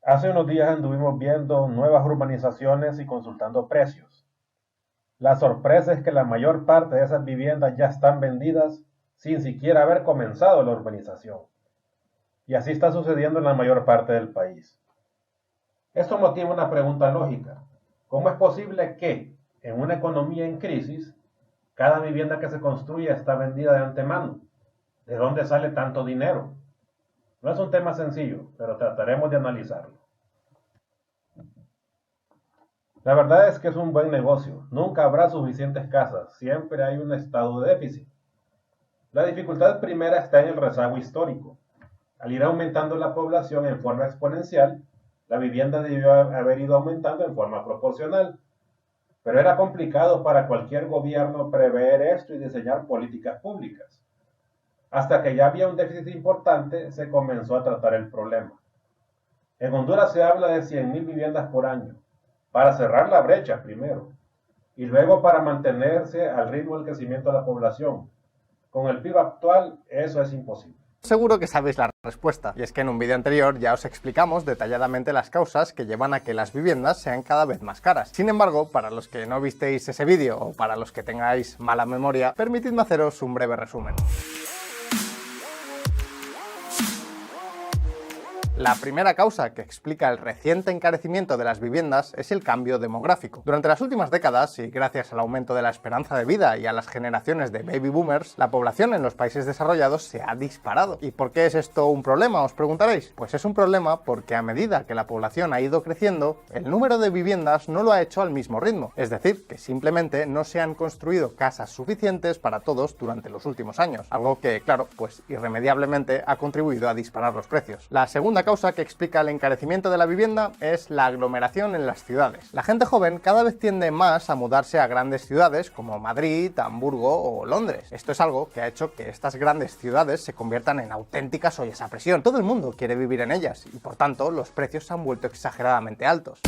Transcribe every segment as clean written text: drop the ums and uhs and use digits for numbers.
Hace unos días anduvimos viendo nuevas urbanizaciones y consultando precios. La sorpresa es que la mayor parte de esas viviendas ya están vendidas sin siquiera haber comenzado la urbanización. Y así está sucediendo en la mayor parte del país. Esto motiva una pregunta lógica. ¿Cómo es posible que, en una economía en crisis, cada vivienda que se construye está vendida de antemano? ¿De dónde sale tanto dinero? No es un tema sencillo, pero trataremos de analizarlo. La verdad es que es un buen negocio. Nunca habrá suficientes casas. Siempre hay un estado de déficit. La dificultad primera está en el rezago histórico. Al ir aumentando la población en forma exponencial, la vivienda debió haber ido aumentando en forma proporcional. Pero era complicado para cualquier gobierno prever esto y diseñar políticas públicas. Hasta que ya había un déficit importante, se comenzó a tratar el problema. En Honduras se habla de 100.000 viviendas por año, para cerrar la brecha primero, y luego para mantenerse al ritmo del crecimiento de la población. Con el PIB actual, eso es imposible. Seguro que sabéis la respuesta, y es que en un vídeo anterior ya os explicamos detalladamente las causas que llevan a que las viviendas sean cada vez más caras. Sin embargo, para los que no visteis ese vídeo o para los que tengáis mala memoria, permitidme haceros un breve resumen. La primera causa que explica el reciente encarecimiento de las viviendas es el cambio demográfico. Durante las últimas décadas, y gracias al aumento de la esperanza de vida y a las generaciones de baby boomers, la población en los países desarrollados se ha disparado. ¿Y por qué es esto un problema, os preguntaréis? Pues es un problema porque a medida que la población ha ido creciendo, el número de viviendas no lo ha hecho al mismo ritmo. Es decir, que simplemente no se han construido casas suficientes para todos durante los últimos años. Algo que, claro, pues irremediablemente ha contribuido a disparar los precios. La segunda causa que explica el encarecimiento de la vivienda es la aglomeración en las ciudades. La gente joven cada vez tiende más a mudarse a grandes ciudades como Madrid, Hamburgo o Londres. Esto es algo que ha hecho que estas grandes ciudades se conviertan en auténticas ollas a presión. Todo el mundo quiere vivir en ellas y por tanto los precios se han vuelto exageradamente altos.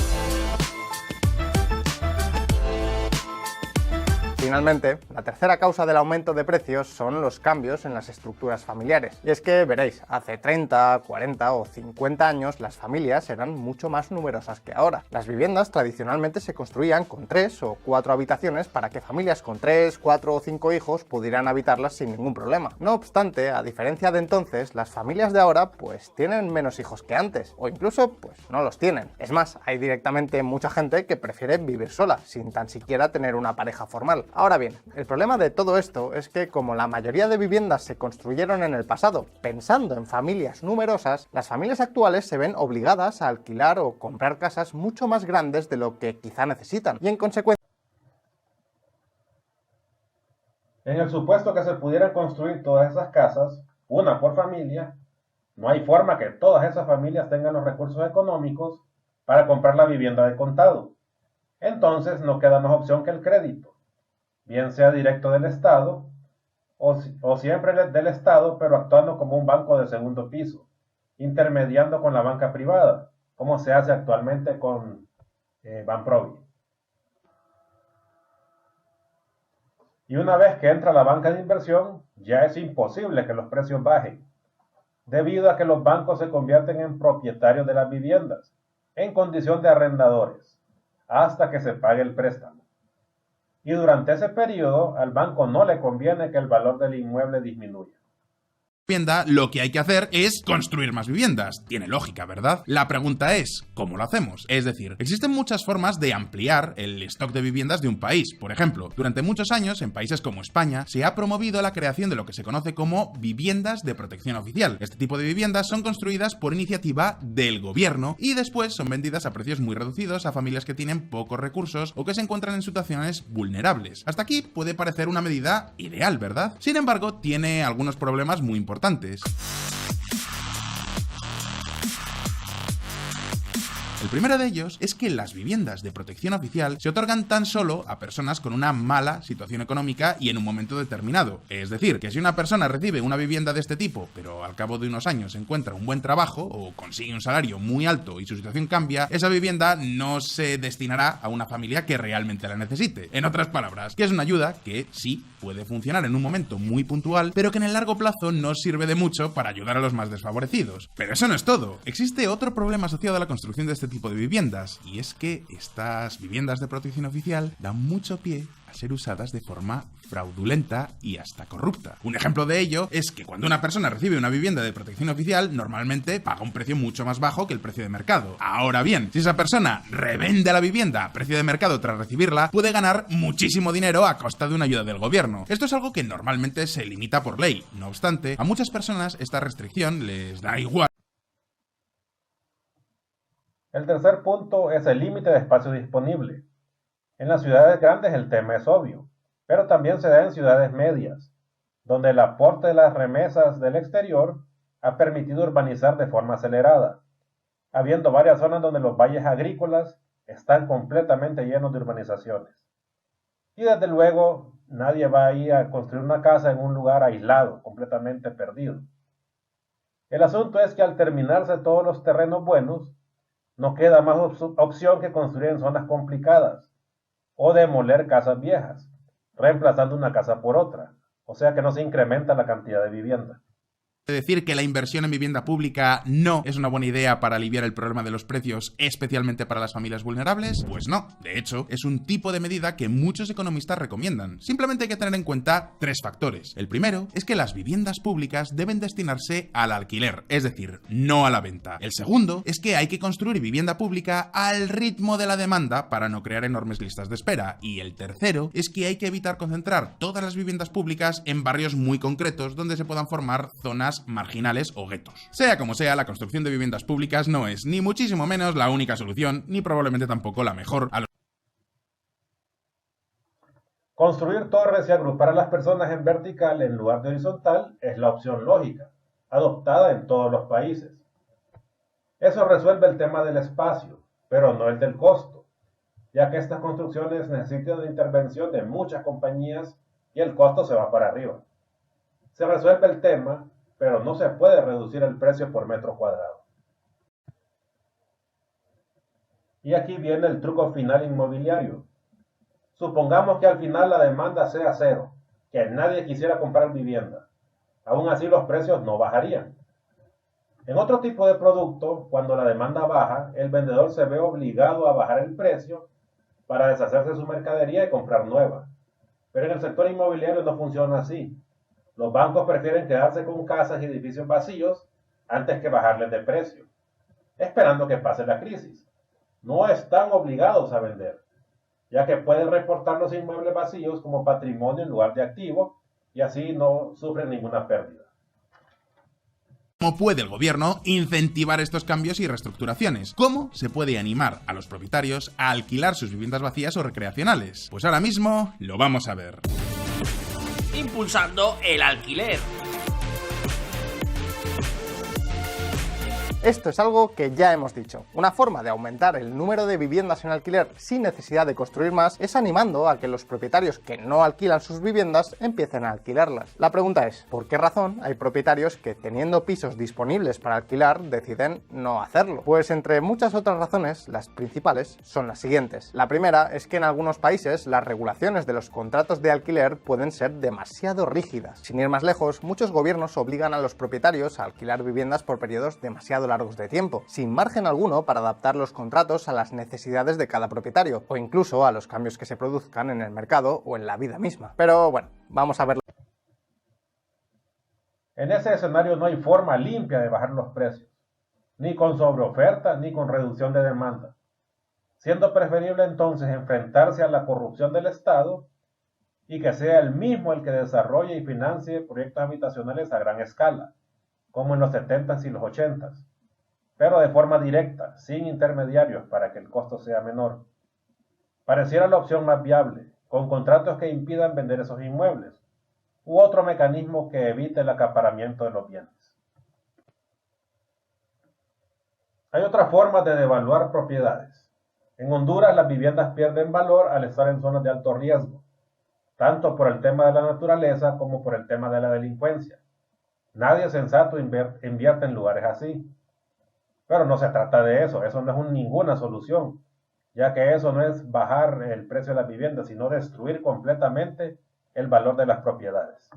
Finalmente, la tercera causa del aumento de precios son los cambios en las estructuras familiares. Y es que, veréis, hace 30, 40 o 50 años las familias eran mucho más numerosas que ahora. Las viviendas tradicionalmente se construían con 3 o 4 habitaciones para que familias con 3, 4 o 5 hijos pudieran habitarlas sin ningún problema. No obstante, a diferencia de entonces, las familias de ahora pues tienen menos hijos que antes, o incluso pues no los tienen. Es más, hay directamente mucha gente que prefiere vivir sola, sin tan siquiera tener una pareja formal. Ahora bien, el problema de todo esto es que como la mayoría de viviendas se construyeron en el pasado pensando en familias numerosas, las familias actuales se ven obligadas a alquilar o comprar casas mucho más grandes de lo que quizá necesitan y en consecuencia... En el supuesto que se pudieran construir todas esas casas, una por familia, no hay forma que todas esas familias tengan los recursos económicos para comprar la vivienda de contado. Entonces no queda más opción que el crédito, bien sea directo del Estado o siempre del Estado, pero actuando como un banco de segundo piso, intermediando con la banca privada, como se hace actualmente con Banprovi. Y una vez que entra la banca de inversión, ya es imposible que los precios bajen, debido a que los bancos se convierten en propietarios de las viviendas, en condición de arrendadores, hasta que se pague el préstamo. Y durante ese periodo, al banco no le conviene que el valor del inmueble disminuya. Lo que hay que hacer es construir más viviendas. Tiene lógica, ¿verdad? La pregunta es, ¿cómo lo hacemos? Es decir, existen muchas formas de ampliar el stock de viviendas de un país. Por ejemplo, durante muchos años, en países como España, se ha promovido la creación de lo que se conoce como viviendas de protección oficial. Este tipo de viviendas son construidas por iniciativa del gobierno y después son vendidas a precios muy reducidos a familias que tienen pocos recursos o que se encuentran en situaciones vulnerables. Hasta aquí puede parecer una medida ideal, ¿verdad? Sin embargo, tiene algunos problemas muy importantes. El primero de ellos es que las viviendas de protección oficial se otorgan tan solo a personas con una mala situación económica y en un momento determinado. Es decir, que si una persona recibe una vivienda de este tipo, pero al cabo de unos años encuentra un buen trabajo o consigue un salario muy alto y su situación cambia, esa vivienda no se destinará a una familia que realmente la necesite. En otras palabras, que es una ayuda que sí puede funcionar en un momento muy puntual, pero que en el largo plazo no sirve de mucho para ayudar a los más desfavorecidos. Pero eso no es todo. Existe otro problema asociado a la construcción de este tipo de viviendas, y es que estas viviendas de protección oficial dan mucho pie a ser usadas de forma fraudulenta y hasta corrupta. Un ejemplo de ello es que cuando una persona recibe una vivienda de protección oficial, normalmente paga un precio mucho más bajo que el precio de mercado. Ahora bien, si esa persona revende la vivienda a precio de mercado tras recibirla, puede ganar muchísimo dinero a costa de una ayuda del gobierno. Esto es algo que normalmente se limita por ley. No obstante, a muchas personas esta restricción les da igual. El tercer punto es el límite de espacio disponible. En las ciudades grandes el tema es obvio, pero también se da en ciudades medias, donde el aporte de las remesas del exterior ha permitido urbanizar de forma acelerada, habiendo varias zonas donde los valles agrícolas están completamente llenos de urbanizaciones. Y desde luego, nadie va a ir a construir una casa en un lugar aislado, completamente perdido. El asunto es que al terminarse todos los terrenos buenos, no queda más opción que construir en zonas complicadas, o demoler casas viejas, reemplazando una casa por otra, o sea que no se incrementa la cantidad de vivienda. Decir que la inversión en vivienda pública no es una buena idea para aliviar el problema de los precios, especialmente para las familias vulnerables? Pues no. De hecho, es un tipo de medida que muchos economistas recomiendan. Simplemente hay que tener en cuenta tres factores. El primero es que las viviendas públicas deben destinarse al alquiler, es decir, no a la venta. El segundo es que hay que construir vivienda pública al ritmo de la demanda para no crear enormes listas de espera. Y el tercero es que hay que evitar concentrar todas las viviendas públicas en barrios muy concretos donde se puedan formar zonas marginales o guetos. Sea como sea, la construcción de viviendas públicas no es ni muchísimo menos la única solución, ni probablemente tampoco la mejor a los... Construir torres y agrupar a las personas en vertical en lugar de horizontal es la opción lógica, adoptada en todos los países. Eso resuelve el tema del espacio, pero no el del costo, ya que estas construcciones necesitan la intervención de muchas compañías y el costo se va para arriba. Se resuelve el tema, pero no se puede reducir el precio por metro cuadrado. Y aquí viene el truco final inmobiliario. Supongamos que al final la demanda sea cero, que nadie quisiera comprar vivienda. Aún así los precios no bajarían. En otro tipo de producto, cuando la demanda baja, el vendedor se ve obligado a bajar el precio para deshacerse de su mercadería y comprar nueva. Pero en el sector inmobiliario no funciona así. Los bancos prefieren quedarse con casas y edificios vacíos antes que bajarles de precio, esperando que pase la crisis. No están obligados a vender, ya que pueden reportar los inmuebles vacíos como patrimonio en lugar de activo y así no sufren ninguna pérdida. ¿Cómo puede el gobierno incentivar estos cambios y reestructuraciones? ¿Cómo se puede animar a los propietarios a alquilar sus viviendas vacías o recreacionales? Pues ahora mismo lo vamos a ver. Impulsando el alquiler. Esto es algo que ya hemos dicho. Una forma de aumentar el número de viviendas en alquiler sin necesidad de construir más es animando a que los propietarios que no alquilan sus viviendas empiecen a alquilarlas. La pregunta es, ¿por qué razón hay propietarios que teniendo pisos disponibles para alquilar deciden no hacerlo? Pues entre muchas otras razones, las principales son las siguientes. La primera es que en algunos países las regulaciones de los contratos de alquiler pueden ser demasiado rígidas. Sin ir más lejos, muchos gobiernos obligan a los propietarios a alquilar viviendas por periodos demasiado largos de tiempo, sin margen alguno para adaptar los contratos a las necesidades de cada propietario, o incluso a los cambios que se produzcan en el mercado o en la vida misma. Pero bueno, vamos a verlo. En ese escenario no hay forma limpia de bajar los precios, ni con sobreoferta ni con reducción de demanda, siendo preferible entonces enfrentarse a la corrupción del Estado y que sea el mismo el que desarrolle y financie proyectos habitacionales a gran escala, como en los 70s y los 80s, pero de forma directa, sin intermediarios para que el costo sea menor. Pareciera la opción más viable, con contratos que impidan vender esos inmuebles, u otro mecanismo que evite el acaparamiento de los bienes. Hay otra forma de devaluar propiedades. En Honduras las viviendas pierden valor al estar en zonas de alto riesgo, tanto por el tema de la naturaleza como por el tema de la delincuencia. Nadie sensato invierte en lugares así. Pero no se trata de eso no es ninguna solución, ya que eso no es bajar el precio de las viviendas, sino destruir completamente el valor de las propiedades.